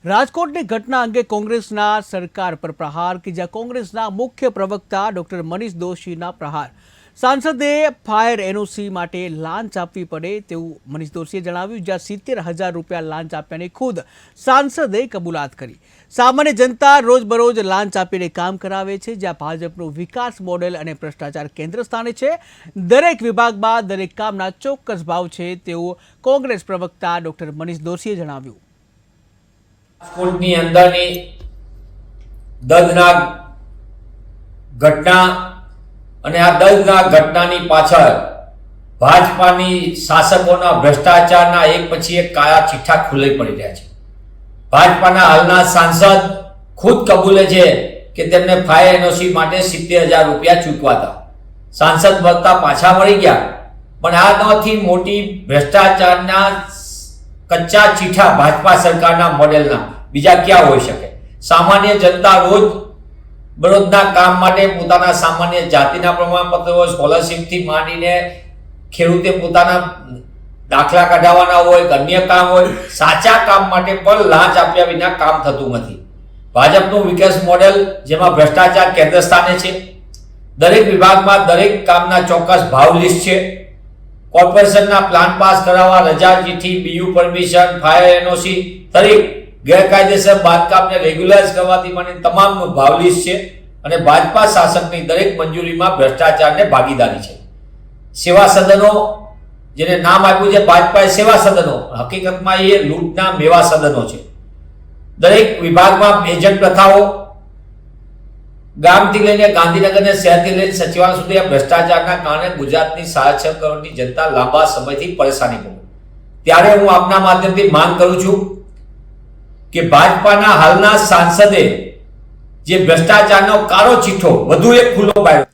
રાજકોટની ઘટના અંગે કોંગ્રેસના સરકાર પર પ્રહાર કે જ્યાં કોંગ્રેસના મુખ્ય પ્રવક્તા ડોક્ટર મનીષ દોશીના પ્રહાર. સાંસદે ફાયર એનઓસી માટે લાંચ આપવી પડે તેવું મનીષ દોશીએ જણાવ્યું, જ્યાં 70,000 રૂપિયા લાંચ આપ્યાની ખુદ સાંસદે કબૂલાત કરી. સામાન્ય જનતા રોજબરોજ લાંચ આપીને કામ કરાવે છે, જ્યાં ભાજપનું વિકાસ મોડેલ અને ભ્રષ્ટાચાર કેન્દ્ર સ્થાને છે. દરેક વિભાગમાં દરેક કામના ચોક્કસ ભાવ છે તેવું કોંગ્રેસ પ્રવક્તા ડોક્ટર મનીષ દોશીએ જણાવ્યું. રાજકોટની અંદરની દર્દનાક ઘટના અને આ દર્દનાક ઘટનાની પાછળ ભાજપાની શાસકોના ભ્રષ્ટાચારના એક પછી એક કાળા ચિઠ્ઠા ખુલ્લે પડી રહ્યા છે. ભાજપાના હાલના સાંસદ ખુદ કબૂલે છે કે તેમને ફાયર એનઓસી માટે 70,000 રૂપિયા ચૂકવાતા. સાંસદ વળતા પાછા મળી ગયા, પણ આનાથી મોટી ભ્રષ્ટાચારના કચ્ચા ચીઠા ભાજપા સરકારના મોડેલના બીજા ક્યાં હોઈ શકે? સામાન્ય જનતા રોજ બરોજના કામ માટે પોતાના સામાન્ય જાતિના પ્રમાણપત્રો, સ્કોલરશીપથી માંડીને ખેડૂતે પોતાના દાખલા કઢાવવાના હોય, અન્ય કામ હોય, સાચા કામ માટે પણ લાંચ આપ્યા વિના કામ થતું નથી. ભાજપનું વિકાસ મોડેલ જેમાં ભ્રષ્ટાચાર કેન્દ્ર સ્થાને છે. દરેક વિભાગમાં દરેક કામના ચોક્કસ ભાવ લિસ્ટ છે. કોર્પોરેશનના પ્લાન પાસ કરાવવા રજા ચીઠી, બીયુ પરમિશન, ફાયર એનઓસી, દરેક ગેરકાયદેસર બાંધકામને રેગ્યુલરાઇઝ કરવાથી માંડીને તમામનું ભાવ લિસ્ટ છે. અને ભાજપા શાસકની દરેક મંજૂરીમાં ભ્રષ્ટાચારને ભાગીદારી છે. સેવા સદનો, જેને નામ આપ્યું છે ભાજપાએ સેવા સદનો, હકીકતમાં એ લૂંટના મેવા સદનો છે. દરેક વિભાગમાં એજન્ટ પ્રથાઓ, ગામથી લઈને ગાંધીનગર અને શહેરથી લઈને સચિવાલય સુધી આ ભ્રષ્ટાચારના કારણે ગુજરાતની 6.5 કરોડની જનતા લાંબા સમયથી પરેશાની ભોગવે. ત્યારે હું આપના માધ્યમથી માંગ કરું છું કે ભાજપાના હાલના સાંસદે જે ભ્રષ્ટાચારનો કાળો ચિઠ્ઠો વધુ એક ખુલ્લો પાડ્યો.